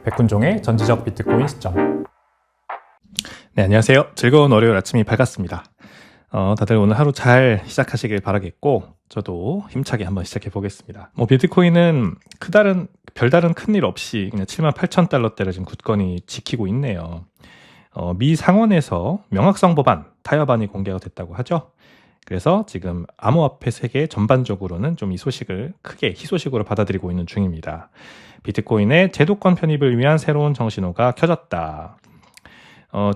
백훈종의 전지적 비트코인 시점. 네, 안녕하세요. 즐거운 월요일 아침이 밝았습니다. 다들 오늘 하루 잘 시작하시길 바라겠고, 저도 힘차게 한번 시작해 보겠습니다. 비트코인은 별다른 큰일 없이 그냥 78,000달러대를 지금 굳건히 지키고 있네요. 미 상원에서 명확성 법안, 타협안이 공개가 됐다고 하죠. 그래서 지금 암호화폐 세계 전반적으로는 좀 이 소식을 크게 희소식으로 받아들이고 있는 중입니다. 비트코인의 제도권 편입을 위한 새로운 정신호가 켜졌다.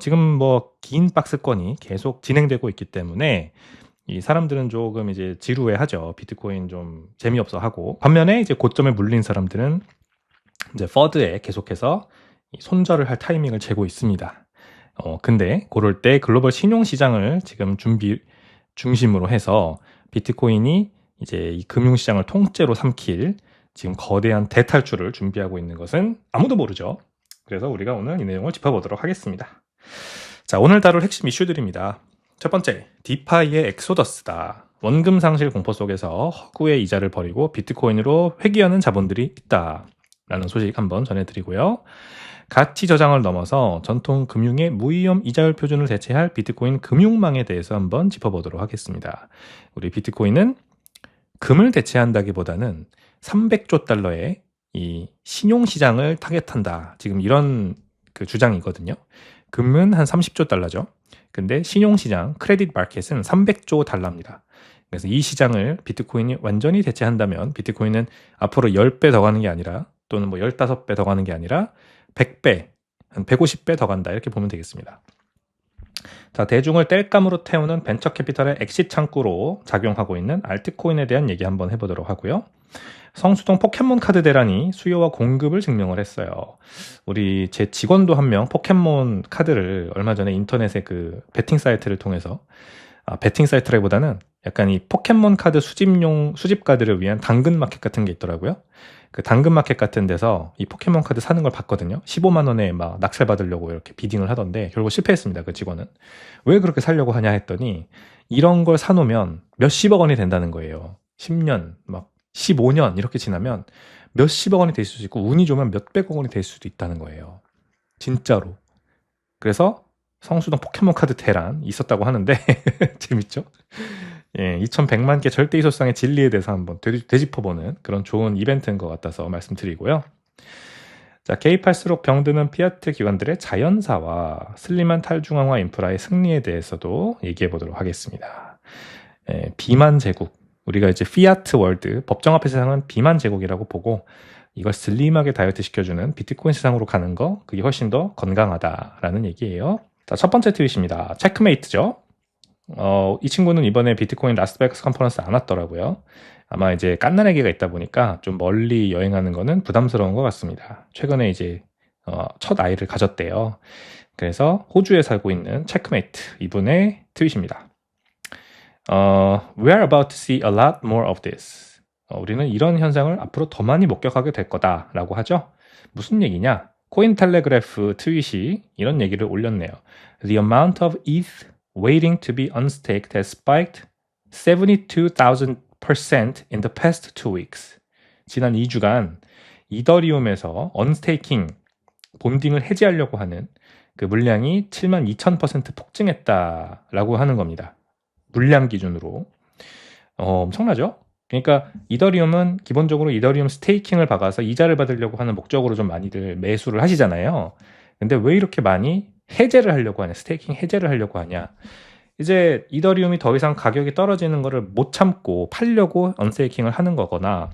지금 긴 박스권이 계속 진행되고 있기 때문에 이 사람들은 조금 이제 지루해하죠. 비트코인 좀 재미없어 하고. 반면에 이제 고점에 물린 사람들은 이제 퍼드에 계속해서 손절을 할 타이밍을 재고 있습니다. 근데 그럴 때 글로벌 신용 시장을 지금 중심으로 해서 비트코인이 이제 이 금융시장을 통째로 삼킬 지금 거대한 대탈출을 준비하고 있는 것은 아무도 모르죠. 그래서 우리가 오늘 이 내용을 짚어보도록 하겠습니다. 자, 오늘 다룰 핵심 이슈들입니다. 첫 번째, 디파이의 엑소더스다. 원금 상실 공포 속에서 허구의 이자를 버리고 비트코인으로 회귀하는 자본들이 있다. 라는 소식 한번 전해드리고요. 가치 저장을 넘어서 전통 금융의 무위험 이자율 표준을 대체할 비트코인 금융망에 대해서 한번 짚어보도록 하겠습니다. 우리 비트코인은 금을 대체한다기보다는 300조 달러의 이 신용시장을 타겟한다. 지금 이런 그 주장이거든요. 금은 한 30조 달러죠. 근데 신용시장, 크레딧 마켓은 300조 달러입니다. 그래서 이 시장을 비트코인이 완전히 대체한다면 비트코인은 앞으로 10배 더 가는 게 아니라 또는 15배 더 가는 게 아니라 100배, 한 150배 더 간다. 이렇게 보면 되겠습니다. 자, 대중을 땔감으로 태우는 벤처 캐피탈의 엑시트 창구로 작용하고 있는 알트코인에 대한 얘기 한번 해보도록 하고요. 성수동 포켓몬 카드 대란이 수요와 공급을 증명을 했어요. 제 직원도 한 명 포켓몬 카드를 얼마 전에 인터넷의 그 베팅 사이트를 통해서 베팅 사이트라기보다는 약간 이 포켓몬 카드 수집가들을 위한 당근 마켓 같은 게 있더라고요. 그 당근 마켓 같은 데서 이 포켓몬 카드 사는 걸 봤거든요. 15만 원에 막 낙찰 받으려고 이렇게 비딩을 하던데 결국 실패했습니다. 그 직원은. 왜 그렇게 사려고 하냐 했더니 이런 걸 사놓으면 몇십억 원이 된다는 거예요. 10년, 막 15년 이렇게 지나면 몇십억 원이 될 수도 있고 운이 좋으면 몇백억 원이 될 수도 있다는 거예요. 진짜로. 그래서 성수동 포켓몬 카드 대란 있었다고 하는데 재밌죠? 예, 2100만 개 절대 이소상의 진리에 대해서 한번 되짚어보는 그런 좋은 이벤트인 것 같아서 말씀드리고요. 자, 개입할수록 병드는 피아트 기관들의 자연사와 슬림한 탈중앙화 인프라의 승리에 대해서도 얘기해 보도록 하겠습니다. 비만 제국, 우리가 이제 피아트 월드, 법정 앞의 세상은 비만 제국이라고 보고 이걸 슬림하게 다이어트 시켜주는 비트코인 세상으로 가는 거, 그게 훨씬 더 건강하다라는 얘기예요. 자, 첫 번째 트윗입니다. 체크메이트죠. 이 친구는 이번에 비트코인 라스베가스 컨퍼런스 안 왔더라고요. 아마 이제 갓난아기가 있다 보니까 좀 멀리 여행하는 거는 부담스러운 것 같습니다. 최근에 이제 첫 아이를 가졌대요. 그래서 호주에 살고 있는 체크메이트 이분의 트윗입니다. We are about to see a lot more of this. 우리는 이런 현상을 앞으로 더 많이 목격하게 될 거다라고 하죠. 무슨 얘기냐? 코인텔레그래프 트윗이 이런 얘기를 올렸네요. The amount of ETH waiting to be unstaked has spiked 72,000% in the past 2 weeks. 지난 2주간 이더리움에서 언스테이킹, 본딩을 해지하려고 하는 그 물량이 72,000% 폭증했다라고 하는 겁니다. 물량 기준으로. 엄청나죠? 그러니까 이더리움은 기본적으로 이더리움 스테이킹을 박아서 이자를 받으려고 하는 목적으로 좀 많이들 매수를 하시잖아요. 근데 왜 이렇게 많이 해제를 하려고 하냐, 스테이킹 해제를 하려고 하냐. 이제 이더리움이 더 이상 가격이 떨어지는 거를 못 참고 팔려고 언스테이킹을 하는 거거나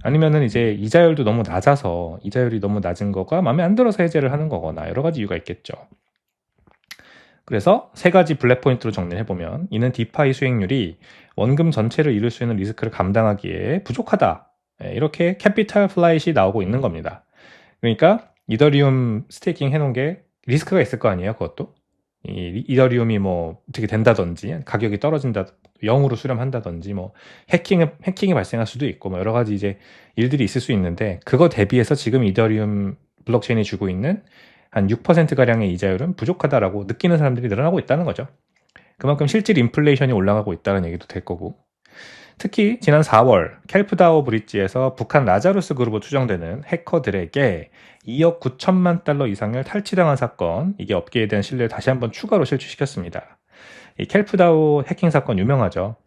아니면은 이제 이자율이 너무 낮은 거가 마음에 안 들어서 해제를 하는 거거나 여러 가지 이유가 있겠죠. 그래서 세 가지 블랙 포인트로 정리해보면 이는 디파이 수익률이 원금 전체를 이룰 수 있는 리스크를 감당하기에 부족하다. 이렇게 캐피탈 플라잇이 나오고 있는 겁니다. 그러니까 이더리움 스테이킹 해놓은 게 리스크가 있을 거 아니에요. 그것도 이더리움이 어떻게 된다든지 가격이 떨어진다, 0으로 수렴한다든지 해킹이 발생할 수도 있고 여러 가지 이제 일들이 있을 수 있는데 그거 대비해서 지금 이더리움 블록체인이 주고 있는 한 6%가량의 이자율은 부족하다라고 느끼는 사람들이 늘어나고 있다는 거죠. 그만큼 실질 인플레이션이 올라가고 있다는 얘기도 될 거고. 특히 지난 4월 켈프다오 브릿지에서 북한 라자루스 그룹으로 추정되는 해커들에게 2억 9천만 달러 이상을 탈취당한 사건, 이게 업계에 대한 신뢰를 다시 한번 추가로 실추시켰습니다. 이 켈프다오 해킹 사건 유명하죠.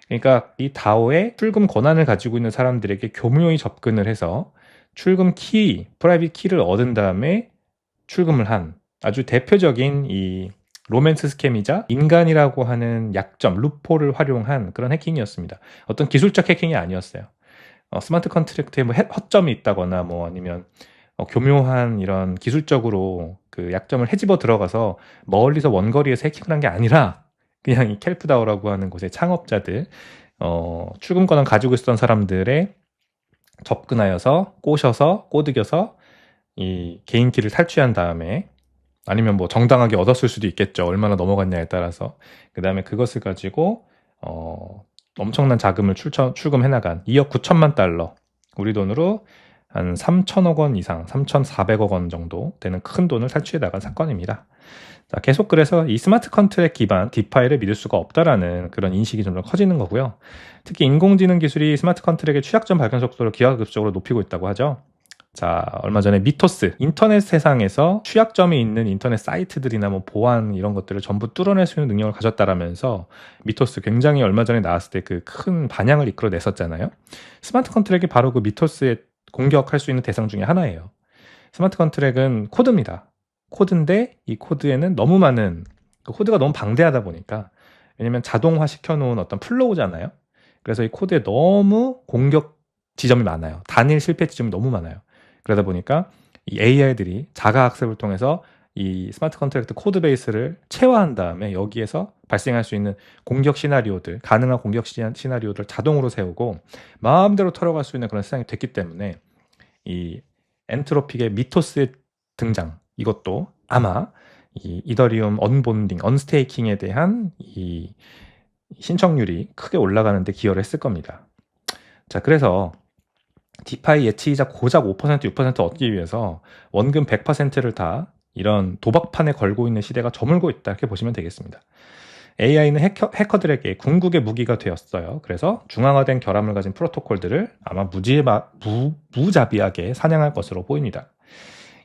그러니까 이 다오의 출금 권한을 가지고 있는 사람들에게 교묘히 접근을 해서 출금 키, 프라이빗 키를 얻은 다음에 출금을 한 아주 대표적인 이 로맨스 스캠이자 인간이라고 하는 약점, 루폴을 활용한 그런 해킹이었습니다. 어떤 기술적 해킹이 아니었어요. 스마트 컨트랙트에 뭐 허점이 있다거나 뭐 아니면 교묘한 이런 기술적으로 그 약점을 헤집어 들어가서 멀리서 원거리에서 해킹을 한 게 아니라 그냥 이 켈프다오라고 하는 곳의 창업자들, 출금 권한 가지고 있었던 사람들의 접근하여서 꼬셔서 꼬드겨서 이 개인키를 탈취한 다음에, 아니면 뭐 정당하게 얻었을 수도 있겠죠. 얼마나 넘어갔냐에 따라서. 그 다음에 그것을 가지고 엄청난 자금을 출금해 나간 2억 9천만 달러, 우리 돈으로 한 3천억 원 이상, 3,400억 원 정도 되는 큰 돈을 탈취해 나간 사건입니다. 자, 계속 그래서 이 스마트 컨트랙 기반 디파이를 믿을 수가 없다라는 그런 인식이 점점 커지는 거고요. 특히 인공지능 기술이 스마트 컨트랙의 취약점 발견 속도를 기하급수적으로 높이고 있다고 하죠. 자, 얼마 전에 미토스, 인터넷 세상에서 취약점이 있는 인터넷 사이트들이나 뭐 보안 이런 것들을 전부 뚫어낼 수 있는 능력을 가졌다라면서 미토스 굉장히 얼마 전에 나왔을 때 그 큰 반향을 이끌어냈었잖아요. 스마트 컨트랙이 바로 그 미토스에 공격할 수 있는 대상 중에 하나예요. 스마트 컨트랙은 코드입니다. 코드인데 이 코드에는 너무 많은, 코드가 너무 방대하다 보니까, 왜냐면 자동화 시켜놓은 어떤 플로우잖아요. 그래서 이 코드에 너무 공격 지점이 많아요. 단일 실패 지점이 너무 많아요. 그러다 보니까 이 AI들이 자가학습을 통해서 이 스마트 컨트랙트 코드 베이스를 체화한 다음에 여기에서 발생할 수 있는 공격 시나리오들, 가능한 공격 시나리오들을 자동으로 세우고 마음대로 털어갈 수 있는 그런 세상이 됐기 때문에 이 엔트로픽의 미토스의 등장, 이것도 아마 이 이더리움 언본딩, 언스테이킹에 대한 이 신청률이 크게 올라가는 데 기여를 했을 겁니다. 자, 그래서 디파이 예치이자 고작 5%, 6% 얻기 위해서 원금 100%를 다 이런 도박판에 걸고 있는 시대가 저물고 있다, 이렇게 보시면 되겠습니다. AI는 해커들에게 궁극의 무기가 되었어요. 그래서 중앙화된 결함을 가진 프로토콜들을 아마 무자비하게 사냥할 것으로 보입니다.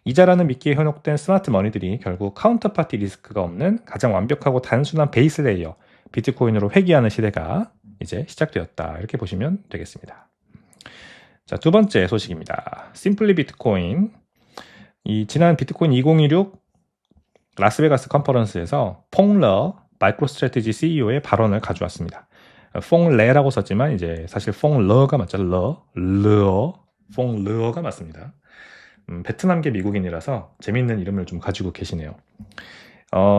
이자라는 미끼에 현혹된 스마트 머니들이 결국 카운터파티 리스크가 없는 가장 완벽하고 단순한 베이스 레이어, 비트코인으로 회귀하는 시대가 이제 시작되었다, 이렇게 보시면 되겠습니다. 자, 두 번째 소식입니다. 심플리 비트코인. 이 지난 비트코인 2016 라스베가스 컨퍼런스에서 퐁러 마이크로스트래티지 CEO의 발언을 가져왔습니다. 퐁레라고 썼지만 이제 사실 퐁러가 맞죠. 퐁러가 맞습니다. 베트남계 미국인이라서 재밌는 이름을 좀 가지고 계시네요.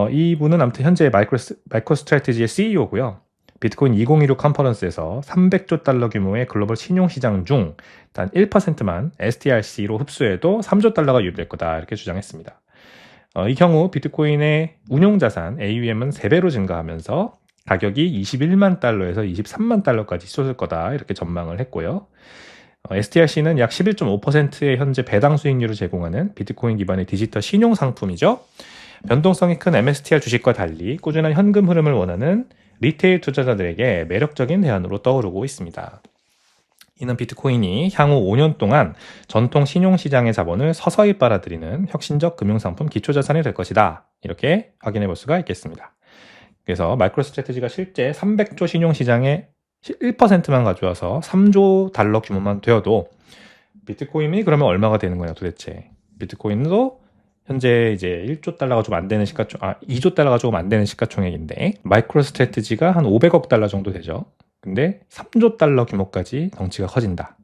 이분은 아무튼 현재 마이크로스트래티지의 CEO고요. 비트코인 2016 컨퍼런스에서 300조 달러 규모의 글로벌 신용시장 중 단 1%만 STRC로 흡수해도 3조 달러가 유입될 거다, 이렇게 주장했습니다. 이 경우 비트코인의 운용자산 AUM은 3배로 증가하면서 가격이 21만 달러에서 23만 달러까지 솟을 거다, 이렇게 전망을 했고요. STRC는 약 11.5%의 현재 배당 수익률을 제공하는 비트코인 기반의 디지털 신용 상품이죠. 변동성이 큰 MSTR 주식과 달리 꾸준한 현금 흐름을 원하는 리테일 투자자들에게 매력적인 대안으로 떠오르고 있습니다. 이는 비트코인이 향후 5년 동안 전통 신용시장의 자본을 서서히 빨아들이는 혁신적 금융상품 기초자산이 될 것이다, 이렇게 확인해 볼 수가 있겠습니다. 그래서 마이크로스트래티지가 실제 300조 신용시장의 1%만 가져와서 3조 달러 규모만 되어도 비트코인이 그러면 얼마가 되는 거냐 도대체. 비트코인도 현재 이제 1조 달러가 좀 안 되는 2조 달러가 조금 안 되는 시가총액인데 마이크로스트래티지가 한 500억 달러 정도 되죠. 근데 3조 달러 규모까지 덩치가 커진다.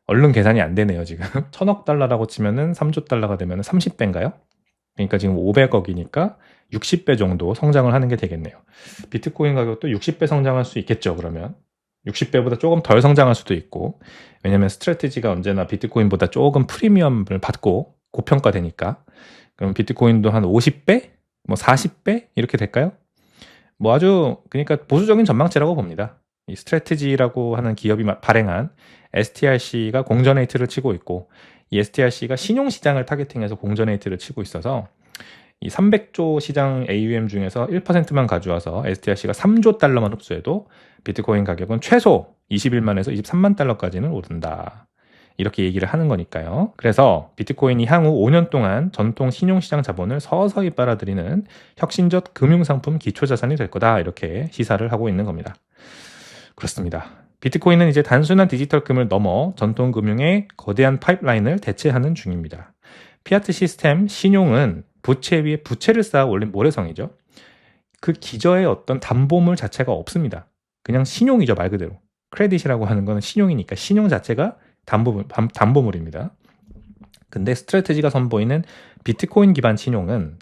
얼른 계산이 안 되네요, 지금. 1000억 달러라고 치면은 3조 달러가 되면 30배인가요? 그러니까 지금 500억이니까 60배 정도 성장을 하는 게 되겠네요. 비트코인 가격도 60배 성장할 수 있겠죠, 그러면. 60배보다 조금 덜 성장할 수도 있고, 왜냐면 스트래티지가 언제나 비트코인보다 조금 프리미엄을 받고 고평가되니까. 그럼 비트코인도 한 50배? 뭐 40배? 이렇게 될까요? 뭐 아주, 그러니까 보수적인 전망치라고 봅니다. 이 스트래티지라고 하는 기업이 발행한 STRC가 공전에이트를 치고 있고, 이 STRC가 신용시장을 타겟팅해서 공전에이트를 치고 있어서 이 300조 시장 AUM 중에서 1%만 가져와서 STRC가 3조 달러만 흡수해도 비트코인 가격은 최소 21만에서 23만 달러까지는 오른다. 이렇게 얘기를 하는 거니까요. 그래서 비트코인이 향후 5년 동안 전통 신용시장 자본을 서서히 빨아들이는 혁신적 금융상품 기초자산이 될 거다. 이렇게 시사를 하고 있는 겁니다. 그렇습니다. 비트코인은 이제 단순한 디지털 금을 넘어 전통 금융의 거대한 파이프라인을 대체하는 중입니다. 피아트 시스템 신용은 부채 위에 부채를 쌓아 올린 모래성이죠. 그 기저에 어떤 담보물 자체가 없습니다. 그냥 신용이죠, 말 그대로. 크레딧이라고 하는 거는 신용이니까 신용 자체가 담보물입니다. 근데 스트래티지가 선보이는 비트코인 기반 신용은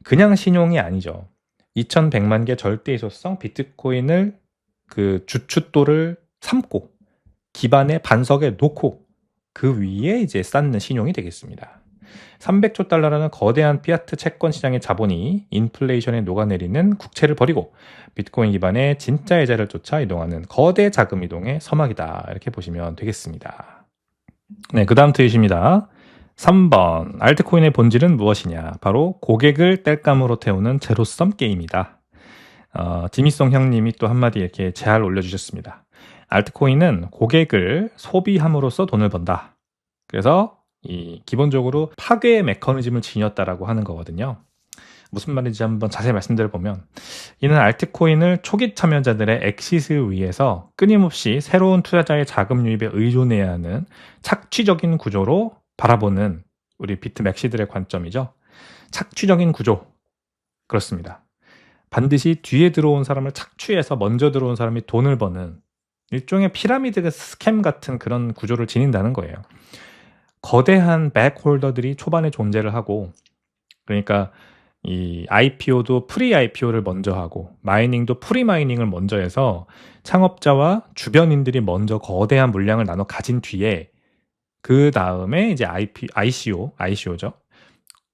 그냥 신용이 아니죠. 2100만 개 절대이소성 비트코인을 그 주춧돌을 삼고 기반의 반석에 놓고 그 위에 이제 쌓는 신용이 되겠습니다. 300조 달러라는 거대한 피아트 채권 시장의 자본이 인플레이션에 녹아내리는 국채를 버리고 비트코인 기반의 진짜 예자를 쫓아 이동하는 거대 자금 이동의 서막이다. 이렇게 보시면 되겠습니다. 네, 그 다음 트윗입니다. 3번, 알트코인의 본질은 무엇이냐? 바로 고객을 땔감으로 태우는 제로섬 게임이다. 지미송 형님이 또 한마디 이렇게 잘 올려주셨습니다. 알트코인은 고객을 소비함으로써 돈을 번다. 그래서 기본적으로 파괴의 메커니즘을 지녔다라고 하는 거거든요. 무슨 말인지 한번 자세히 말씀드려보면 이는 알트코인을 초기 참여자들의 엑시스를 위해서 끊임없이 새로운 투자자의 자금 유입에 의존해야 하는 착취적인 구조로 바라보는 우리 비트맥시들의 관점이죠. 착취적인 구조. 그렇습니다. 반드시 뒤에 들어온 사람을 착취해서 먼저 들어온 사람이 돈을 버는 일종의 피라미드 스캠 같은 그런 구조를 지닌다는 거예요. 거대한 백홀더들이 초반에 존재를 하고, 그러니까 이 IPO도 프리 IPO를 먼저 하고 마이닝도 프리 마이닝을 먼저 해서 창업자와 주변인들이 먼저 거대한 물량을 나눠 가진 뒤에 그 다음에 이제 ICO죠.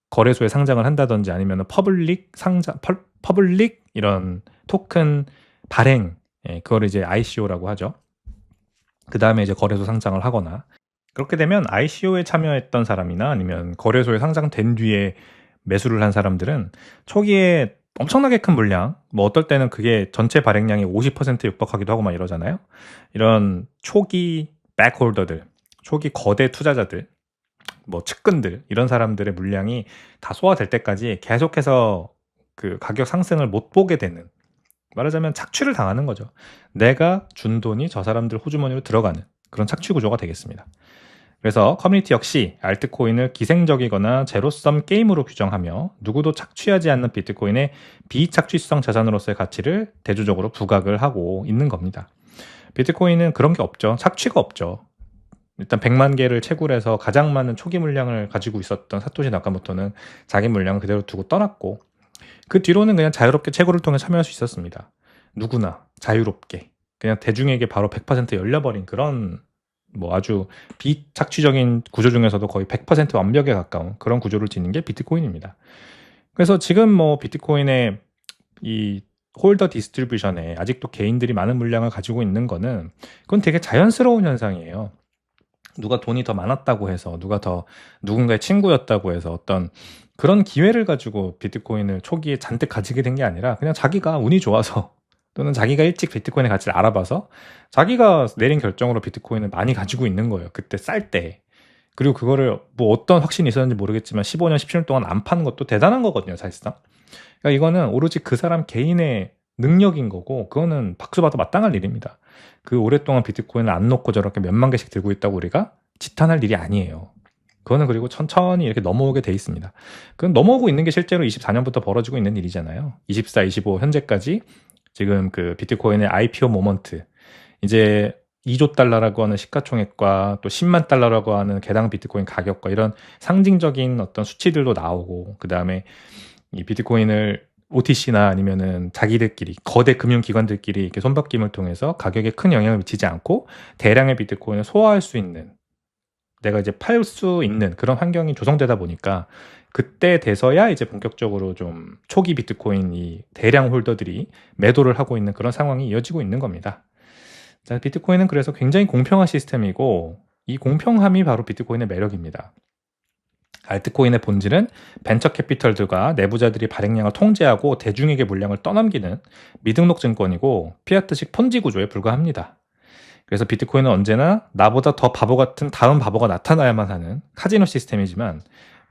거래소에 상장을 한다든지 아니면 퍼블릭 이런 토큰 발행, 그걸 이제 ICO라고 하죠. 그 다음에 이제 거래소 상장을 하거나, 그렇게 되면 ICO에 참여했던 사람이나 아니면 거래소에 상장된 뒤에 매수를 한 사람들은 초기에 엄청나게 큰 물량, 뭐 어떨 때는 그게 전체 발행량이 50% 육박하기도 하고 막 이러잖아요. 이런 초기 백홀더들, 초기 거대 투자자들, 뭐 측근들, 이런 사람들의 물량이 다 소화될 때까지 계속해서 그 가격 상승을 못 보게 되는, 말하자면 착취를 당하는 거죠. 내가 준 돈이 저 사람들 호주머니로 들어가는 그런 착취 구조가 되겠습니다. 그래서 커뮤니티 역시 알트코인을 기생적이거나 제로섬 게임으로 규정하며 누구도 착취하지 않는 비트코인의 비착취성 자산으로서의 가치를 대조적으로 부각을 하고 있는 겁니다. 비트코인은 그런 게 없죠. 착취가 없죠. 일단 100만 개를 채굴해서 가장 많은 초기 물량을 가지고 있었던 사토시 나카모토는 자기 물량을 그대로 두고 떠났고, 그 뒤로는 그냥 자유롭게 채굴을 통해 참여할 수 있었습니다. 누구나 자유롭게 그냥 대중에게 바로 100% 열려버린 그런 뭐 아주 비착취적인 구조 중에서도 거의 100% 완벽에 가까운 그런 구조를 지닌 게 비트코인입니다. 그래서 지금 뭐 비트코인의 이 홀더 디스트리뷰션에 아직도 개인들이 많은 물량을 가지고 있는 거는 그건 되게 자연스러운 현상이에요. 누가 돈이 더 많았다고 해서, 누가 더 누군가의 친구였다고 해서 어떤 그런 기회를 가지고 비트코인을 초기에 잔뜩 가지게 된 게 아니라 그냥 자기가 운이 좋아서 또는 자기가 일찍 비트코인의 가치를 알아봐서 자기가 내린 결정으로 비트코인을 많이 가지고 있는 거예요. 그때 쌀 때. 그리고 그거를 뭐 어떤 확신이 있었는지 모르겠지만 15년, 17년 동안 안 파는 것도 대단한 거거든요, 사실상. 그러니까 이거는 오로지 그 사람 개인의 능력인 거고, 그거는 박수 받아 마땅할 일입니다. 그 오랫동안 비트코인을 안 놓고 저렇게 몇만 개씩 들고 있다고 우리가 지탄할 일이 아니에요. 그거는 그리고 천천히 이렇게 넘어오게 돼 있습니다. 그건 넘어오고 있는 게 실제로 24년부터 벌어지고 있는 일이잖아요. 24, 25 현재까지 지금 그 비트코인의 IPO 모먼트, 이제 2조 달러라고 하는 시가총액과 또 10만 달러라고 하는 개당 비트코인 가격과 이런 상징적인 어떤 수치들도 나오고, 그 다음에 이 비트코인을 OTC나 아니면은 자기들끼리 거대 금융기관들끼리 이렇게 손바뀜을 통해서 가격에 큰 영향을 미치지 않고 대량의 비트코인을 소화할 수 있는, 내가 이제 팔 수 있는 그런 환경이 조성되다 보니까 그때 돼서야 이제 본격적으로 좀 초기 비트코인 이 대량 홀더들이 매도를 하고 있는 그런 상황이 이어지고 있는 겁니다. 자, 비트코인은 그래서 굉장히 공평한 시스템이고, 이 공평함이 바로 비트코인의 매력입니다. 알트코인의 본질은 벤처 캐피털들과 내부자들이 발행량을 통제하고 대중에게 물량을 떠넘기는 미등록 증권이고 피아트식 폰지 구조에 불과합니다. 그래서 비트코인은 언제나 나보다 더 바보 같은 다음 바보가 나타나야만 하는 카지노 시스템이지만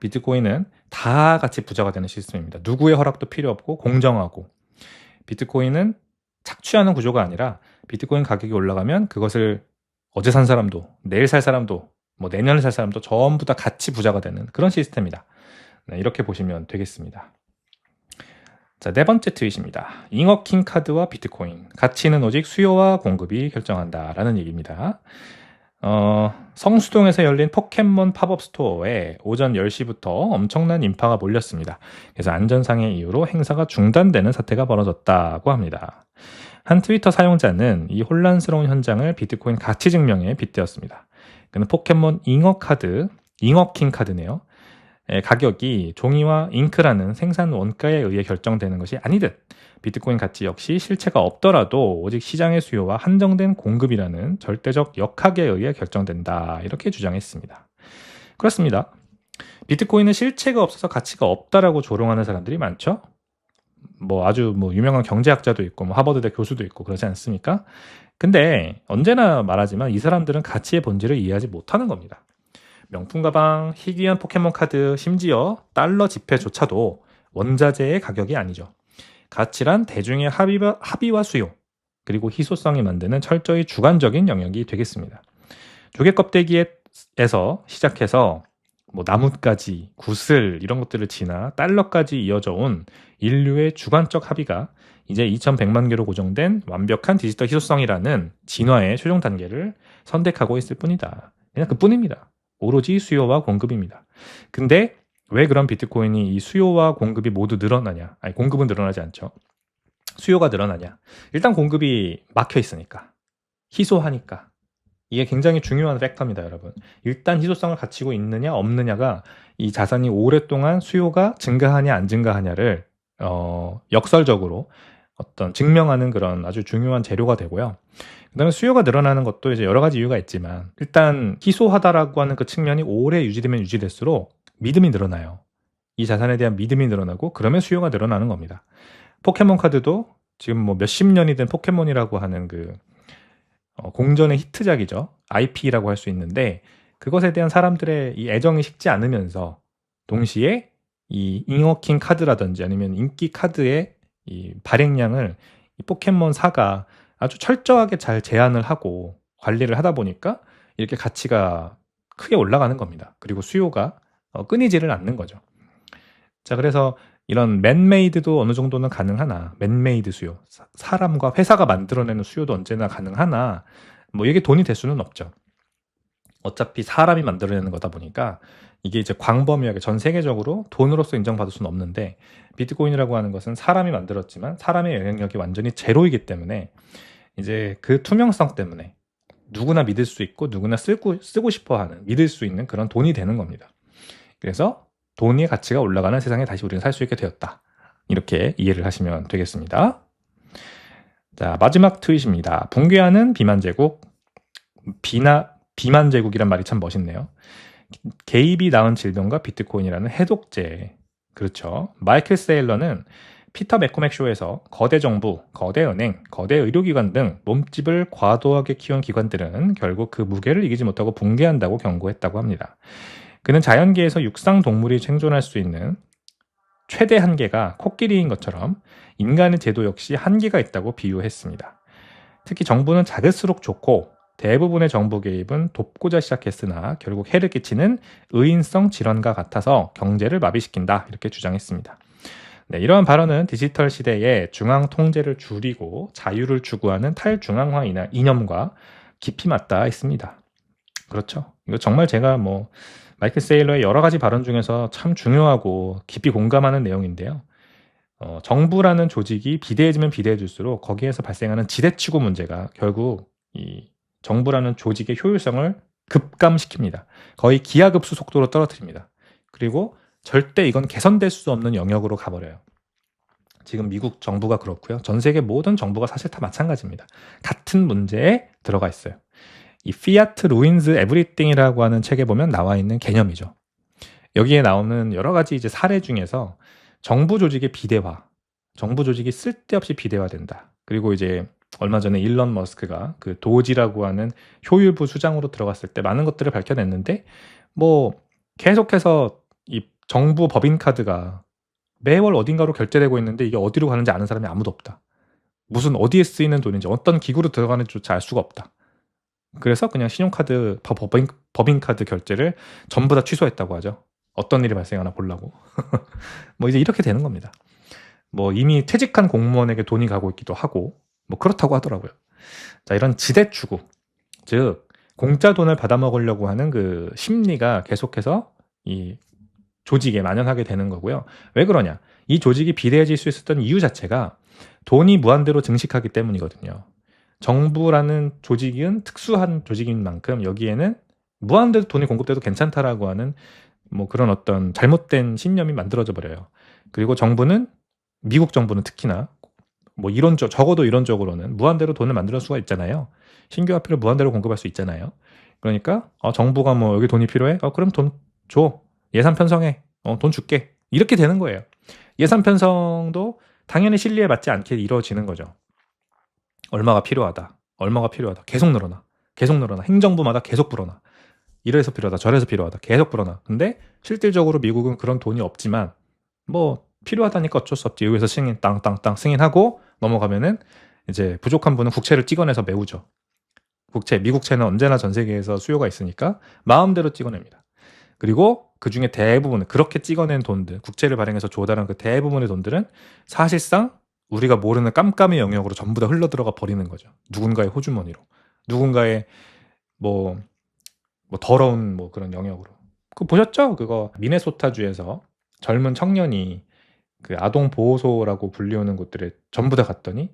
비트코인은 다 같이 부자가 되는 시스템입니다. 누구의 허락도 필요 없고 공정하고 비트코인은 착취하는 구조가 아니라 비트코인 가격이 올라가면 그것을 어제 산 사람도 내일 살 사람도 뭐 내년에 살 사람도 전부 다 같이 부자가 되는 그런 시스템이다. 네, 이렇게 보시면 되겠습니다. 자, 네 번째 트윗입니다. 잉어킹 카드와 비트코인. 가치는 오직 수요와 공급이 결정한다라는 얘기입니다. 성수동에서 열린 포켓몬 팝업 스토어에 오전 10시부터 엄청난 인파가 몰렸습니다. 그래서 안전상의 이유로 행사가 중단되는 사태가 벌어졌다고 합니다. 한 트위터 사용자는 이 혼란스러운 현장을 비트코인 가치 증명에 빗대었습니다. 그는 포켓몬 잉어킹 카드네요. 가격이 종이와 잉크라는 생산 원가에 의해 결정되는 것이 아니듯 비트코인 가치 역시 실체가 없더라도 오직 시장의 수요와 한정된 공급이라는 절대적 역학에 의해 결정된다. 이렇게 주장했습니다. 그렇습니다. 비트코인은 실체가 없어서 가치가 없다라고 조롱하는 사람들이 많죠. 아주 유명한 경제학자도 있고 하버드대 교수도 있고 그러지 않습니까? 근데 언제나 말하지만 이 사람들은 가치의 본질을 이해하지 못하는 겁니다. 명품 가방, 희귀한 포켓몬 카드, 심지어 달러 지폐조차도 원자재의 가격이 아니죠. 가치란 대중의 합의와 수요, 그리고 희소성이 만드는 철저히 주관적인 영역이 되겠습니다. 조개 껍데기에서 시작해서 나뭇가지, 구슬 이런 것들을 지나 달러까지 이어져 온 인류의 주관적 합의가 이제 2100만 개로 고정된 완벽한 디지털 희소성이라는 진화의 최종 단계를 선택하고 있을 뿐이다. 그냥 그뿐입니다. 오로지 수요와 공급입니다. 근데 왜 그런 비트코인이 이 수요와 공급이 모두 늘어나냐? 아니, 공급은 늘어나지 않죠. 수요가 늘어나냐? 일단 공급이 막혀 있으니까. 희소하니까. 이게 굉장히 중요한 팩터입니다, 여러분. 일단 희소성을 갖추고 있느냐 없느냐가 이 자산이 오랫동안 수요가 증가하냐 안 증가하냐를 역설적으로 어떤 증명하는 그런 아주 중요한 재료가 되고요. 그다음에 수요가 늘어나는 것도 이제 여러 가지 이유가 있지만 일단 희소하다라고 하는 그 측면이 오래 유지되면 유지될수록 믿음이 늘어나요. 이 자산에 대한 믿음이 늘어나고 그러면 수요가 늘어나는 겁니다. 포켓몬 카드도 지금 몇십 년이 된 포켓몬이라고 하는 공전의 히트작이죠. IP라고 할 수 있는데 그것에 대한 사람들의 이 애정이 식지 않으면서 동시에 이 잉어킹 카드라든지 아니면 인기 카드의 이 발행량을 이 포켓몬사가 아주 철저하게 잘 제한을 하고 관리를 하다 보니까 이렇게 가치가 크게 올라가는 겁니다. 그리고 수요가 끊이지를 않는 거죠. 자, 그래서 이런 맨메이드도 어느 정도는 가능하나, 맨메이드 수요, 사람과 회사가 만들어내는 수요도 언제나 가능하나, 이게 돈이 될 수는 없죠. 어차피 사람이 만들어내는 거다 보니까 이게 이제 광범위하게 전 세계적으로 돈으로서 인정받을 수는 없는데 비트코인이라고 하는 것은 사람이 만들었지만 사람의 영향력이 완전히 제로이기 때문에 이제 그 투명성 때문에 누구나 믿을 수 있고 누구나 쓰고 싶어하는 믿을 수 있는 그런 돈이 되는 겁니다. 그래서 돈의 가치가 올라가는 세상에 다시 우리는 살 수 있게 되었다. 이렇게 이해를 하시면 되겠습니다. 자, 마지막 트윗입니다. 붕괴하는 비만제국. 비만제국이란 말이 참 멋있네요. 개입이 낳은 질병과 비트코인이라는 해독제. 그렇죠. 마이클 세일러는 피터 맥코맥 쇼에서 거대 정부, 거대 은행, 거대 의료기관 등 몸집을 과도하게 키운 기관들은 결국 그 무게를 이기지 못하고 붕괴한다고 경고했다고 합니다. 그는 자연계에서 육상 동물이 생존할 수 있는 최대 한계가 코끼리인 것처럼 인간의 제도 역시 한계가 있다고 비유했습니다. 특히 정부는 작을수록 좋고 대부분의 정부 개입은 돕고자 시작했으나 결국 해를 끼치는 의인성 질환과 같아서 경제를 마비시킨다 이렇게 주장했습니다. 네, 이러한 발언은 디지털 시대에 중앙 통제를 줄이고 자유를 추구하는 탈중앙화 이념과 깊이 맞닿아 있습니다. 그렇죠. 이거 정말 제가 마이클 세일러의 여러 가지 발언 중에서 참 중요하고 깊이 공감하는 내용인데요. 정부라는 조직이 비대해지면 비대해질수록 거기에서 발생하는 지대추구 문제가 결국 이 정부라는 조직의 효율성을 급감시킵니다. 거의 기하급수 속도로 떨어뜨립니다. 그리고 절대 이건 개선될 수 없는 영역으로 가버려요. 지금 미국 정부가 그렇고요. 전 세계 모든 정부가 사실 다 마찬가지입니다. 같은 문제에 들어가 있어요. 이 Fiat Ruins Everything이라고 하는 책에 보면 나와 있는 개념이죠. 여기에 나오는 여러 가지 이제 사례 중에서 정부 조직의 비대화, 정부 조직이 쓸데없이 비대화된다. 그리고 이제 얼마 전에 일론 머스크가 그 도지라고 하는 효율부 수장으로 들어갔을 때 많은 것들을 밝혀냈는데 뭐 계속해서 이 정부 법인카드가 매월 어딘가로 결제되고 있는데 이게 어디로 가는지 아는 사람이 아무도 없다. 무슨 어디에 쓰이는 돈인지 어떤 기구로 들어가는지조차 알 수가 없다. 그래서 그냥 신용카드 법인카드 결제를 전부 다 취소했다고 하죠. 어떤 일이 발생하나 보려고. 뭐 이제 이렇게 되는 겁니다. 뭐 이미 퇴직한 공무원에게 돈이 가고 있기도 하고 뭐 그렇다고 하더라고요. 자, 이런 지대추구, 즉 공짜 돈을 받아먹으려고 하는 그 심리가 계속해서 이 조직에 만연하게 되는 거고요. 왜 그러냐? 이 조직이 비대해질 수 있었던 이유 자체가 돈이 무한대로 증식하기 때문이거든요. 정부라는 조직은 특수한 조직인 만큼 여기에는 무한대로 돈이 공급돼도 괜찮다라고 하는 뭐 그런 어떤 잘못된 신념이 만들어져 버려요. 그리고 정부는, 미국 정부는 특히나 뭐 적어도 이론적으로는 무한대로 돈을 만들 수가 있잖아요. 신규 화폐를 무한대로 공급할 수 있잖아요. 그러니까 정부가 뭐 여기 돈이 필요해? 그럼 돈 줘. 예산 편성해. 돈 줄게. 이렇게 되는 거예요. 예산 편성도 당연히 실리에 맞지 않게 이루어지는 거죠. 얼마가 필요하다. 얼마가 필요하다. 계속 늘어나. 계속 늘어나. 행정부마다 계속 불어나. 이래서 필요하다. 저래서 필요하다. 계속 불어나. 근데 실질적으로 미국은 그런 돈이 없지만 뭐 필요하다니까 어쩔 수 없지. 여기서 승인 땅땅땅 승인하고 넘어가면은 이제 부족한 분은 국채를 찍어내서 메우죠. 미국채는 언제나 전 세계에서 수요가 있으니까 마음대로 찍어냅니다. 그리고 그 중에 대부분 그렇게 찍어낸 돈들, 국채를 발행해서 조달한 그 대부분의 돈들은 사실상 우리가 모르는 깜깜이 영역으로 전부 다 흘러들어가 버리는 거죠. 누군가의 호주머니로, 누군가의 뭐 더러운 뭐 그런 영역으로. 그거 보셨죠? 그거 미네소타주에서 젊은 청년이 그 아동 보호소라고 불리우는 곳들에 전부 다 갔더니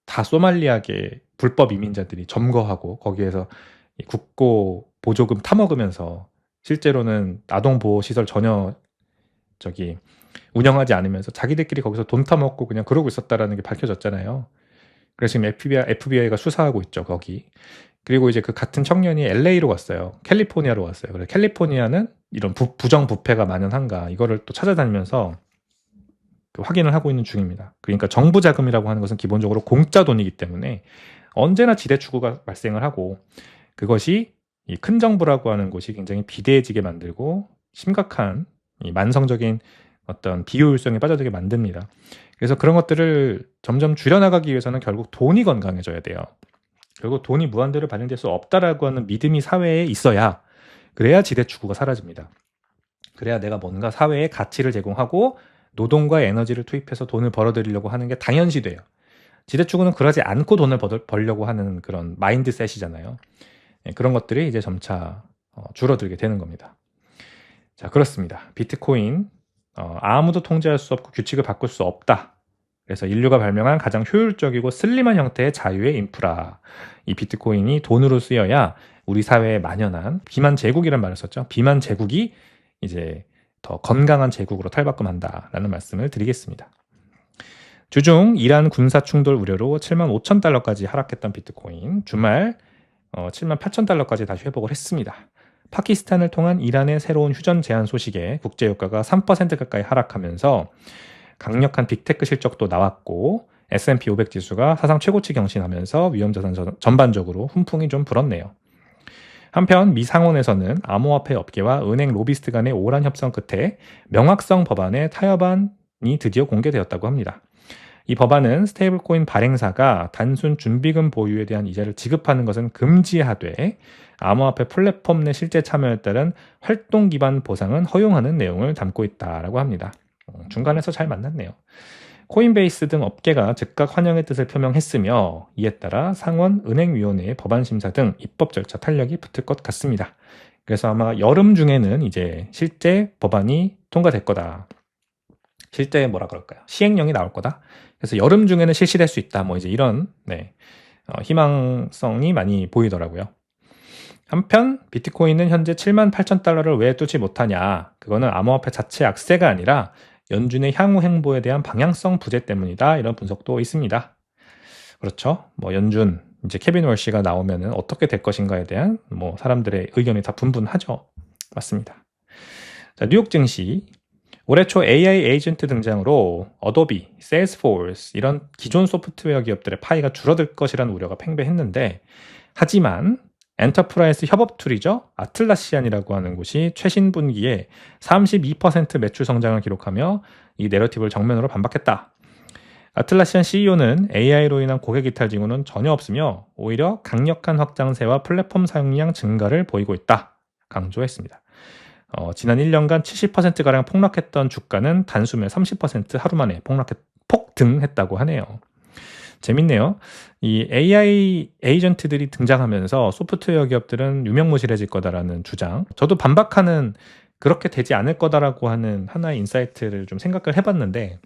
다 소말리아계 불법 이민자들이 점거하고 거기에서 국고 보조금 타먹으면서 실제로는 아동 보호 시설 전혀 운영하지 않으면서 자기들끼리 거기서 돈 타먹고 그냥 그러고 있었다라는 게 밝혀졌잖아요. 그래서 지금 FBI가 수사하고 있죠, 거기. 그리고 이제 그 같은 청년이 LA로 갔어요. 캘리포니아로 갔어요. 그래서 캘리포니아는 이런 부정부패가 만연한가 이거를 또 찾아다니면서 확인을 하고 있는 중입니다. 그러니까 정부 자금이라고 하는 것은 기본적으로 공짜 돈이기 때문에 언제나 지대추구가 발생을 하고 그것이 이 큰 정부라고 하는 곳이 굉장히 비대해지게 만들고 심각한 이 만성적인 어떤 비효율성에 빠져들게 만듭니다. 그래서 그런 것들을 점점 줄여나가기 위해서는 결국 돈이 건강해져야 돼요. 결국 돈이 무한대로 발행될 수 없다라고 하는 믿음이 사회에 있어야 그래야 지대추구가 사라집니다. 그래야 내가 뭔가 사회에 가치를 제공하고 노동과 에너지를 투입해서 돈을 벌어들이려고 하는 게 당연시돼요. 지대추구는 그러지 않고 돈을 벌려고 하는 그런 마인드셋이잖아요. 그런 것들이 이제 점차 줄어들게 되는 겁니다. 자, 그렇습니다. 비트코인 아무도 통제할 수 없고 규칙을 바꿀 수 없다. 그래서 인류가 발명한 가장 효율적이고 슬림한 형태의 자유의 인프라. 이 비트코인이 돈으로 쓰여야 우리 사회에 만연한 비만 제국이라는 말을 썼죠. 비만 제국이 이제 더 건강한 제국으로 탈바꿈한다라는 말씀을 드리겠습니다. 주중 이란 군사 충돌 우려로 75,000달러까지 하락했던 비트코인 주말 78,000달러까지 다시 회복을 했습니다. 파키스탄을 통한 이란의 새로운 휴전 제한 소식에 국제유가가 3% 가까이 하락하면서 강력한 빅테크 실적도 나왔고 S&P 500 지수가 사상 최고치 경신하면서 위험자산 전반적으로 훈풍이 좀 불었네요. 한편 미 상원에서는 암호화폐 업계와 은행 로비스트 간의 오랜 협상 끝에 명확성 법안의 타협안이 드디어 공개되었다고 합니다. 이 법안은 스테이블코인 발행사가 단순 준비금 보유에 대한 이자를 지급하는 것은 금지하되 암호화폐 플랫폼 내 실제 참여에 따른 활동 기반 보상은 허용하는 내용을 담고 있다라고 합니다. 중간에서 잘 만났네요. 코인베이스 등 업계가 즉각 환영의 뜻을 표명했으며 이에 따라 상원 은행위원회의 법안 심사 등 입법 절차 탄력이 붙을 것 같습니다. 그래서 아마 여름 중에는 이제 실제 법안이 통과될 거다. 실제 시행령이 나올 거다. 그래서 여름 중에는 실시될 수 있다. 뭐 이제 이런 희망성이 많이 보이더라고요. 한편 비트코인은 현재 78,000달러를 왜 뚫지 못하냐? 그거는 암호화폐 자체 악세가 아니라 연준의 향후 행보에 대한 방향성 부재 때문이다. 이런 분석도 있습니다. 그렇죠. 뭐 연준 이제 케빈 월시가 나오면은 어떻게 될 것인가에 대한 뭐 사람들의 의견이 다 분분하죠. 맞습니다. 자, 뉴욕 증시. 올해 초 AI 에이전트 등장으로 어도비, 세일스포스 이런 기존 소프트웨어 기업들의 파이가 줄어들 것이라는 우려가 팽배했는데, 하지만 엔터프라이즈 협업 툴이죠. 아틀라시안이라고 하는 곳이 최신 분기에 32% 매출 성장을 기록하며 이 내러티브를 정면으로 반박했다. 아틀라시안 CEO는 AI로 인한 고객 이탈 징후는 전혀 없으며 오히려 강력한 확장세와 플랫폼 사용량 증가를 보이고 있다. 강조했습니다. 지난 1년간 70%가량 폭락했던 주가는 단숨에 30% 하루 만에 폭등했다고 하네요. 재밌네요. 이 AI 에이전트들이 등장하면서 소프트웨어 기업들은 유명무실해질 거다라는 주장. 저도 반박하는, 그렇게 되지 않을 거다라고 하는 하나의 인사이트를 좀 생각을 해봤는데,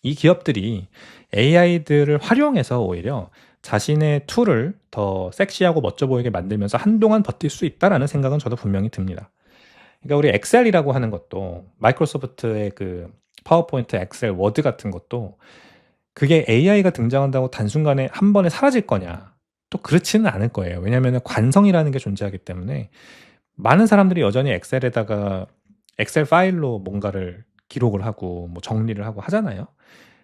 이 기업들이 AI들을 활용해서 오히려 자신의 툴을 더 섹시하고 멋져 보이게 만들면서 한동안 버틸 수 있다라는 생각은 저도 분명히 듭니다. 그러니까 우리 엑셀이라고 하는 것도, 마이크로소프트의 그 파워포인트, 엑셀, 워드 같은 것도 그게 AI가 등장한다고 단순간에 한 번에 사라질 거냐? 또 그렇지는 않을 거예요. 왜냐하면 관성이라는 게 존재하기 때문에 많은 사람들이 여전히 엑셀에다가 엑셀 파일로 뭔가를 기록을 하고 뭐 정리를 하고 하잖아요.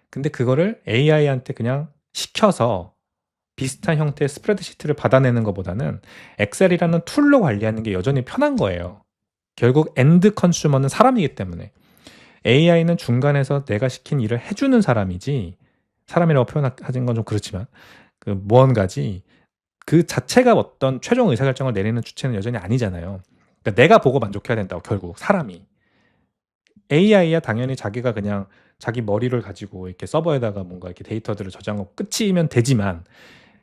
근데 그거를 AI한테 그냥 시켜서 비슷한 형태의 스프레드시트를 받아내는 것보다는 엑셀이라는 툴로 관리하는 게 여전히 편한 거예요. 결국 엔드 컨슈머는 사람이기 때문에 AI는 중간에서 내가 시킨 일을 해주는 사람이지, 사람이라고 표현하는 건 좀 그렇지만 그 무언가지, 그 자체가 어떤 최종 의사결정을 내리는 주체는 여전히 아니잖아요. 그러니까 내가 보고 만족해야 된다고. 결국 사람이, AI야 당연히 자기가 그냥 자기 머리를 가지고 이렇게 서버에다가 뭔가 이렇게 데이터들을 저장하고 끝이면 되지만,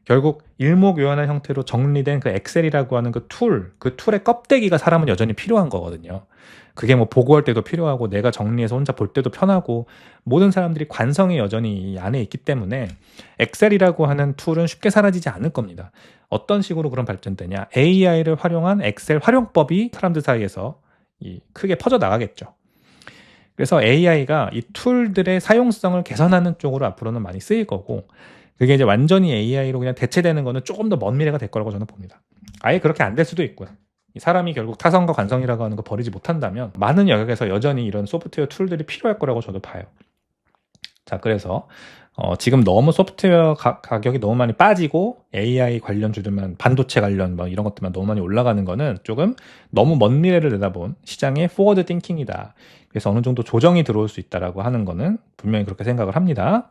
결국 일목요연한 형태로 정리된 그 엑셀이라고 하는 그 툴의 껍데기가 사람은 여전히 필요한 거거든요. 그게 뭐 보고할 때도 필요하고 내가 정리해서 혼자 볼 때도 편하고, 모든 사람들이 관성이 여전히 이 안에 있기 때문에 엑셀이라고 하는 툴은 쉽게 사라지지 않을 겁니다. 어떤 식으로 그런 발전되냐? AI를 활용한 엑셀 활용법이 사람들 사이에서 크게 퍼져 나가겠죠. 그래서 AI가 이 툴들의 사용성을 개선하는 쪽으로 앞으로는 많이 쓰일 거고, 그게 이제 완전히 AI로 그냥 대체되는 거는 조금 더 먼 미래가 될 거라고 저는 봅니다. 아예 그렇게 안 될 수도 있고요. 이 사람이 결국 타성과 관성이라고 하는 거 버리지 못한다면 많은 영역에서 여전히 이런 소프트웨어 툴들이 필요할 거라고 저도 봐요. 자, 그래서 지금 너무 소프트웨어 가격이 너무 많이 빠지고 AI 관련주들만, 반도체 관련 뭐 이런 것들만 너무 많이 올라가는 거는 조금 너무 먼 미래를 내다본 시장의 포워드 띵킹이다. 그래서 어느 정도 조정이 들어올 수 있다라고 하는 거는 분명히 그렇게 생각을 합니다.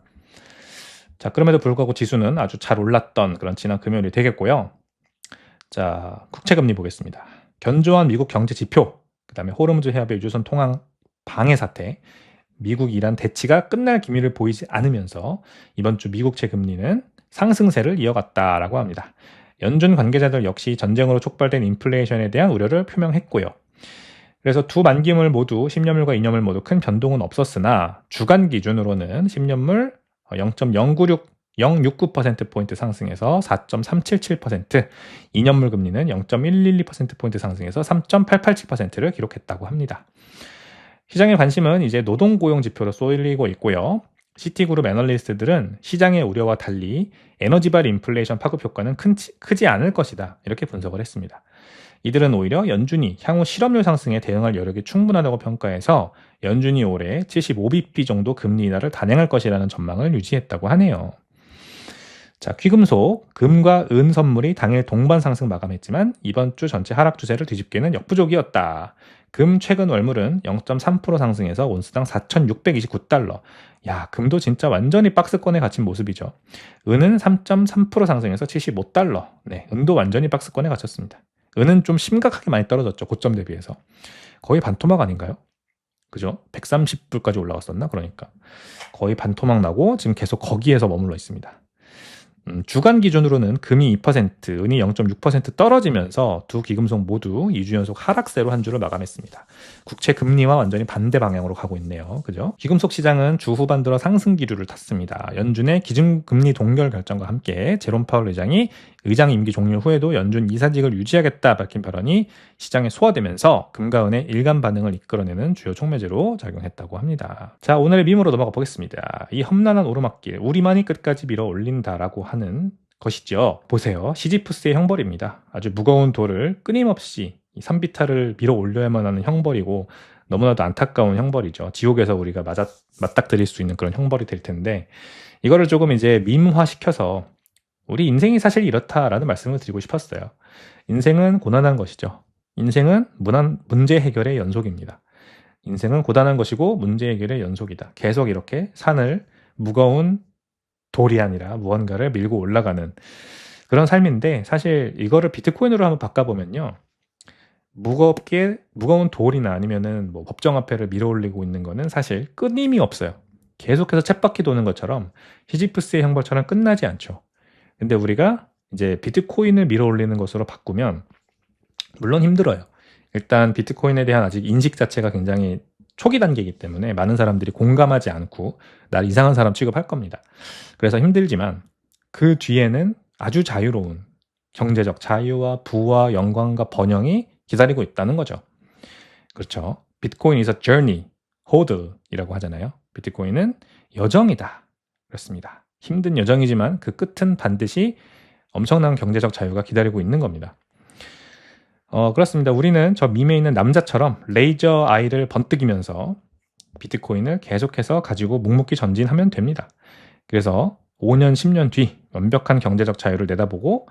자, 그럼에도 불구하고 지수는 아주 잘 올랐던 그런 지난 금요일이 되겠고요. 자, 국채금리 보겠습니다. 견조한 미국 경제 지표, 그 다음에 호르무즈 해협의 유조선 통항 방해 사태, 미국 이란 대치가 끝날 기미를 보이지 않으면서 이번 주 미국채 금리는 상승세를 이어갔다라고 합니다. 연준 관계자들 역시 전쟁으로 촉발된 인플레이션에 대한 우려를 표명했고요. 그래서 두 만기물 모두 10년물과 2년물 모두 큰 변동은 없었으나 주간 기준으로는 10년물 0.069%포인트 상승해서 4.377%, 2년물 금리는 0.112%포인트 상승해서 3.887%를 기록했다고 합니다. 시장의 관심은 이제 노동고용 지표로 쏠리고 있고요. 시티그룹 애널리스트들은 시장의 우려와 달리 에너지발 인플레이션 파급 효과는 크지 않을 것이다, 이렇게 분석을 했습니다. 이들은 오히려 연준이 향후 실업률 상승에 대응할 여력이 충분하다고 평가해서 연준이 올해 75bp 정도 금리 인하를 단행할 것이라는 전망을 유지했다고 하네요. 자, 귀금속, 금과 은 선물이 당일 동반 상승 마감했지만 이번 주 전체 하락 추세를 뒤집기는 역부족이었다. 금 최근 월물은 0.3% 상승해서 온스당 4,629달러. 야, 금도 진짜 완전히 박스권에 갇힌 모습이죠. 은은 3.3% 상승해서 75달러. 네, 은도 완전히 박스권에 갇혔습니다. 은은 좀 심각하게 많이 떨어졌죠. 고점 대비해서. 거의 반토막 아닌가요? 그죠? 130불까지 올라갔었나? 그러니까 거의 반토막 나고 지금 계속 거기에서 머물러 있습니다. 주간 기준으로는 금이 2%, 은이 0.6% 떨어지면서 두 기금속 모두 2주 연속 하락세로 한 주를 마감했습니다. 국채 금리와 완전히 반대 방향으로 가고 있네요. 그죠? 기금속 시장은 주 후반 들어 상승 기류를 탔습니다. 연준의 기준금리 동결 결정과 함께 제롬 파월 의장이 의장 임기 종료 후에도 연준 이사직을 유지하겠다 밝힌 발언이 시장에 소화되면서 금과 은의 일간 반응을 이끌어내는 주요 촉매제로 작용했다고 합니다. 자, 오늘의 밈으로 넘어가 보겠습니다. 이 험난한 오르막길 우리만이 끝까지 밀어 올린다라고 하는 것이죠. 보세요. 시지프스의 형벌입니다. 아주 무거운 돌을 끊임없이 이 산비탈을 밀어 올려야만 하는 형벌이고 너무나도 안타까운 형벌이죠. 지옥에서 우리가 맞닥뜨릴 수 있는 그런 형벌이 될 텐데 이거를 조금 이제 밈화시켜서 우리 인생이 사실 이렇다라는 말씀을 드리고 싶었어요. 인생은 고난한 것이죠. 인생은 문제 해결의 연속입니다. 인생은 고단한 것이고 문제 해결의 연속이다. 계속 이렇게 산을 무거운 돌이 아니라 무언가를 밀고 올라가는 그런 삶인데 사실 이거를 비트코인으로 한번 바꿔보면요. 무거운 돌이나 아니면은 뭐 법정 화폐를 밀어 올리고 있는 거는 사실 끊임이 없어요. 계속해서 쳇바퀴 도는 것처럼 시지프스의 형벌처럼 끝나지 않죠. 근데 우리가 이제 비트코인을 밀어 올리는 것으로 바꾸면 물론 힘들어요. 일단 비트코인에 대한 아직 인식 자체가 굉장히 초기 단계이기 때문에 많은 사람들이 공감하지 않고 날 이상한 사람 취급할 겁니다. 그래서 힘들지만 그 뒤에는 아주 자유로운 경제적 자유와 부와 영광과 번영이 기다리고 있다는 거죠. 그렇죠. 비트코인 is a journey, hodl이라고 하잖아요. 비트코인은 여정이다. 그렇습니다. 힘든 여정이지만 그 끝은 반드시 엄청난 경제적 자유가 기다리고 있는 겁니다. 그렇습니다. 우리는 저 밈에 있는 남자처럼 레이저 아이를 번뜩이면서 비트코인을 계속해서 가지고 묵묵히 전진하면 됩니다. 그래서 5년, 10년 뒤 완벽한 경제적 자유를 내다보고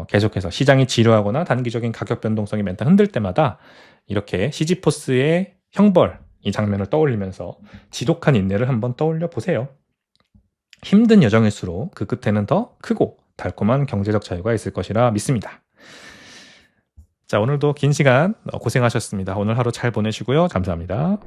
계속해서 시장이 지루하거나 단기적인 가격 변동성이 멘탈 흔들 때마다 이렇게 시지포스의 형벌 이 장면을 떠올리면서 지독한 인내를 한번 떠올려 보세요. 힘든 여정일수록 그 끝에는 더 크고 달콤한 경제적 자유가 있을 것이라 믿습니다. 자, 오늘도 긴 시간 고생하셨습니다. 오늘 하루 잘 보내시고요. 감사합니다.